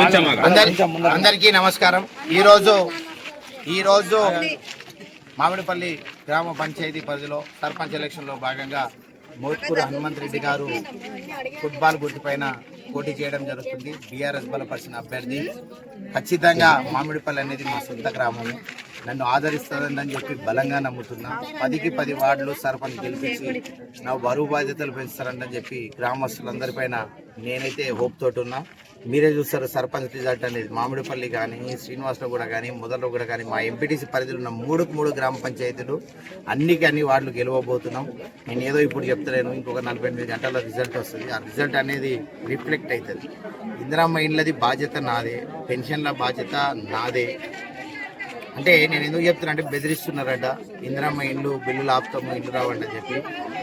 అందరికీ నమస్కారం. ఈరోజు మామిడిపల్లి గ్రామ పంచాయతీ పరిధిలో సర్పంచ్ ఎలక్షన్లో భాగంగా మోత్కూరు హనుమంత్ రెడ్డి గారు ఫుట్బాల్ గుర్తుపైన పోటీ చేయడం జరుగుతుంది. బీఆర్ఎస్ బలపరిచిన అభ్యర్థి. ఖచ్చితంగా మామిడిపల్లి అనేది మా సొంత గ్రామము. నన్ను ఆదరిస్తుందని చెప్పి బలంగా నమ్ముతున్నా. 10కి 10 వార్డులు సర్పంచ్ గెలిపించి నా బరువు బాధ్యతలు పెంచుతారని చెప్పి గ్రామస్తులందరిపైన నేనైతే హోప్ తోటి ఉన్నా. మీరే చూస్తారు సర్పంచ్ రిజల్ట్ అనేది. మామిడిపల్లి కానీ, శ్రీనివాసరావుగూడ కానీ, మొదలగూడ కానీ, మా ఎంపీటీసీ పరిధిలో ఉన్న 3 గ్రామ పంచాయతీలు అన్ని వార్డులు గెలవబోతున్నాం. నేను ఏదో ఇప్పుడు చెప్తలేను, ఇంకొక 48 గంటల రిజల్ట్ వస్తుంది. ఆ రిజల్ట్ అనేది రిఫ్లెక్ట్ అవుతుంది. ఇందిరమ్మ ఇండ్లది బాధ్యత నాదే, పెన్షన్ల బాధ్యత నాదే. అంటే నేను ఎందుకు చెప్తున్నా అంటే బెదిరిస్తున్నారట, ఇందిరమ్మ ఇండ్లు బిల్లులు ఆపుతాము, ఇండ్లు రావండి అని చెప్పి.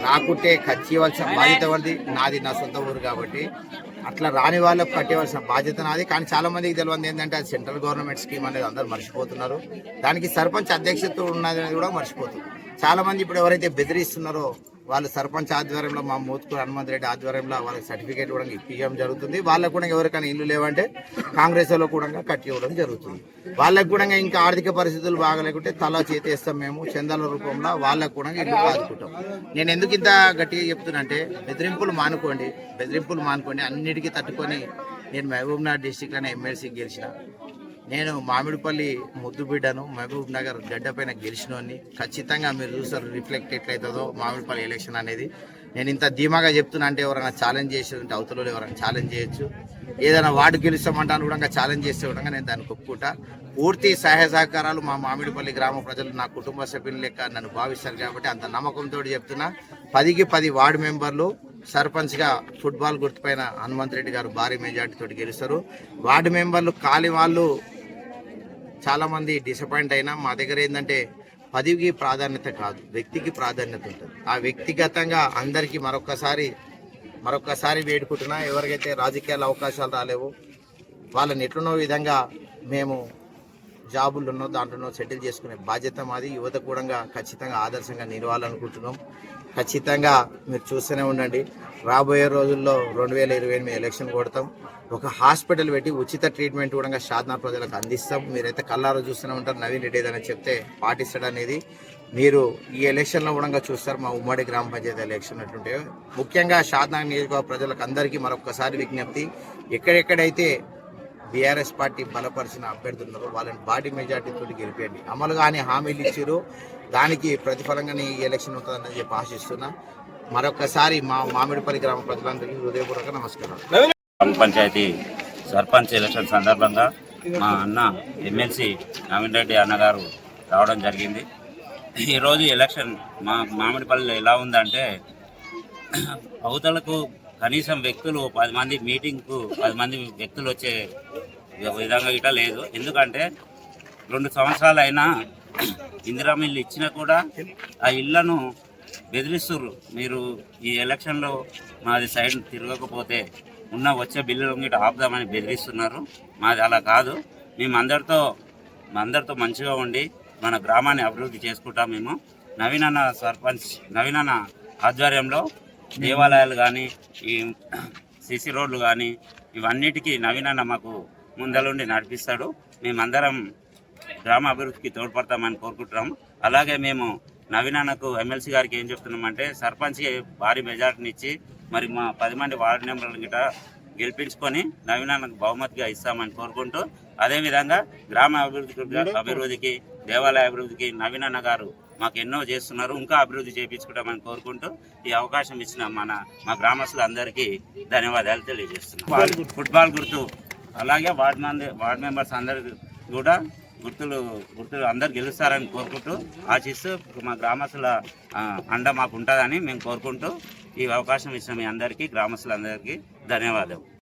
రాకుంటే కట్టివలసిన బాధ్యత వాళ్ళది, నాది నా సొంత ఊరు కాబట్టి. అట్లా రాని వాళ్ళకు కట్టేవలసిన బాధ్యత నాది. కానీ చాలా మందికి తెలియదు ఏంటంటే అది సెంట్రల్ గవర్నమెంట్ స్కీమ్ అనేది అందరూ మర్చిపోతున్నారు. దానికి సర్పంచ్ అధ్యక్షత ఉన్నది అనేది కూడా మర్చిపోతున్నారు. చాలా మంది ఇప్పుడు ఎవరైతే బెదిరిస్తున్నారో వాళ్ళు సర్పంచ్ ఆధ్వర్యంలో, మా మోత్కూరు హనుమంత్ రెడ్డి ఆధ్వర్యంలో వాళ్ళకి సర్టిఫికేట్ కూడా ఇప్పించడం జరుగుతుంది. వాళ్ళకు కూడా ఎవరికైనా ఇల్లు లేవంటే కాంగ్రెస్ లో కూడా కట్టి ఇవ్వడం జరుగుతుంది. వాళ్ళకు కూడా ఇంకా ఆర్థిక పరిస్థితులు బాగలేకుంటే తల చేతేస్తాం మేము చందాల రూపంలో, వాళ్ళకు కూడా ఇల్లు ఆదుకుంటాం. నేను ఎందుకు ఇంత గట్టిగా చెప్తున్నా అంటే బెదిరింపులు మానుకోండి, అన్నిటికీ తట్టుకొని నేను మహబూబ్నగర్ డిస్టిక్లోనే ఎమ్మెల్సీ గెలిచిన. నేను మామిడిపల్లి ముద్దు బిడ్డను, మహబూబ్ నగర్ గడ్డపైన గెలిచినోని. ఖచ్చితంగా మీరు చూస్తారు రిఫ్లెక్ట్ ఎట్లయితుందో మామిడిపల్లి ఎలక్షన్ అనేది. నేను ఇంత ధీమాగా చెప్తున్నా అంటే ఎవరైనా ఛాలెంజ్ చేసేదంటే అవతలలో ఎవరైనా ఛాలెంజ్ చేయొచ్చు. ఏదైనా వార్డు గెలుస్తామంటాను కూడా ఛాలెంజ్ చేస్తే కూడా నేను దాన్ని ఒప్పుకుంటా. పూర్తి సహాయ సహకారాలు మా మామిడిపల్లి గ్రామ ప్రజలు నా కుటుంబ సభ్యుల లెక్క నన్ను భావిస్తారు కాబట్టి అంత నమ్మకంతో చెప్తున్నా. 10కి 10 వార్డు మెంబర్లు సర్పంచ్గా ఫుట్బాల్ గుర్తుపైన హనుమంత్ రెడ్డి గారు భారీ మెజార్టీతో గెలుస్తారు. వార్డు మెంబర్లు కాలి వాళ్ళు చాలామంది డిసప్పాయింట్ అయినా మా దగ్గర ఏంటంటే పదవికి ప్రాధాన్యత కాదు, వ్యక్తికి ప్రాధాన్యత ఉంటుంది. ఆ వ్యక్తిగతంగా అందరికీ మరొక్కసారి వేడుకుంటున్నా. ఎవరికైతే రాజకీయాల అవకాశాలు రాలేవో వాళ్ళని ఎట్లున్నో విధంగా మేము జాబులు ఉన్నో దాంట్లో సెటిల్ చేసుకునే బాధ్యత మాది. యువత కూడా ఖచ్చితంగా ఆదర్శంగా నిలవాలనుకుంటున్నాం. ఖచ్చితంగా మీరు చూస్తూనే ఉండండి. రాబోయే రోజుల్లో 2028 ఎలక్షన్ కొడతాం. ఒక హాస్పిటల్ పెట్టి ఉచిత ట్రీట్మెంట్ కూడా షాద్నా ప్రజలకు అందిస్తాం. మీరైతే కళ్ళారో చూస్తూనే ఉంటారు. నవీన్ రెడ్డి ఏదైనా చెప్తే పాటిస్తాడనేది మీరు ఈ ఎలక్షన్లో కూడా చూస్తారు. మా ఉమ్మడి గ్రామ పంచాయతీ ఎలక్షన్ అట్లుంటే ముఖ్యంగా షాద్నా నియోజకవర్గ ప్రజలకు అందరికీ మరొకసారి విజ్ఞప్తి, ఎక్కడెక్కడైతే బీఆర్ఎస్ పార్టీ బలపరిచిన అభ్యర్థులు ఉన్నారో వాళ్ళని భారీ మెజార్టీతో గెలిపేయండి. అమలు కానీ హామీలు ఇచ్చారు, దానికి ప్రతిఫలంగానే ఈ ఎలక్షన్ ఉంటుందని చెప్పి ఆశిస్తున్నా. మరొకసారి మా మామిడిపల్లి గ్రామ ప్రజలందరికీ హృదయపూర్వక నమస్కారం. గ్రామ పంచాయతీ సర్పంచ్ ఎలక్షన్ సందర్భంగా మా అన్న ఎమ్మెల్సీ నవీన్ రెడ్డి అన్నగారు రావడం జరిగింది. ఈరోజు ఎలక్షన్ మా మామిడిపల్లిలో ఎలా ఉందంటే అవతలకు కనీసం వ్యక్తులు 10 మంది మీటింగ్కు 10 మంది వ్యక్తులు వచ్చే విధంగా గిట్ట లేదు. ఎందుకంటే 2 సంవత్సరాలు అయినా ఇందిరమ్మ ఇల్లు ఇచ్చినా కూడా ఆ ఇళ్లను బెదిరిస్తుర్రు. మీరు ఈ ఎలక్షన్లో మాది సైడ్ తిరగకపోతే వచ్చే బిల్లులు గిట్ట ఆపుదామని బెదిరిస్తున్నారు. మాది అలా కాదు. మేము అందరితో మంచిగా ఉండి మన గ్రామాన్ని అభివృద్ధి చేసుకుంటాం. మేము నవీన్ అన్న ఆధ్వర్యంలో దేవాలయాలు కానీ, ఈ సిసి రోడ్లు కానీ ఇవన్నిటికీ నవీన్ అన్న మాకు ముందలుండి నడిపిస్తాడు. మేమందరం గ్రామ అభివృద్ధికి తోడ్పడతామని కోరుకుంటున్నాము. అలాగే మేము నవీన్ అన్నకు ఎమ్మెల్సీ గారికి ఏం చెప్తున్నామంటే సర్పంచ్కి భారీ మెజార్టీని ఇచ్చి మరి మా 10 మంది వార్డు మెంబర్ల గిట్ట గెలిపించుకొని నవీన్ అన్నకు బహుమతిగా ఇస్తామని కోరుకుంటూ, అదేవిధంగా గ్రామ అభివృద్ధికి దేవాలయ అభివృద్ధికి నవీన్ అన్న గారు మాకు ఎన్నో చేస్తున్నారు. ఇంకా అభివృద్ధి చేయించుకుంటామని కోరుకుంటూ ఈ అవకాశం ఇచ్చిన మా గ్రామస్తులందరికీ ధన్యవాదాలు తెలియజేస్తున్నాం. ఫుట్బాల్ గుర్తు అలాగే వార్డు మెంబర్స్ అందరికీ కూడా గుర్తులు అందరు గెలుస్తారని కోరుకుంటూ ఆశిస్తూ మా గ్రామస్తుల అండ మాకు ఉంటుందని మేము కోరుకుంటూ ఈ అవకాశం ఇచ్చిన మీ అందరికీ గ్రామస్తులందరికీ ధన్యవాదాలు.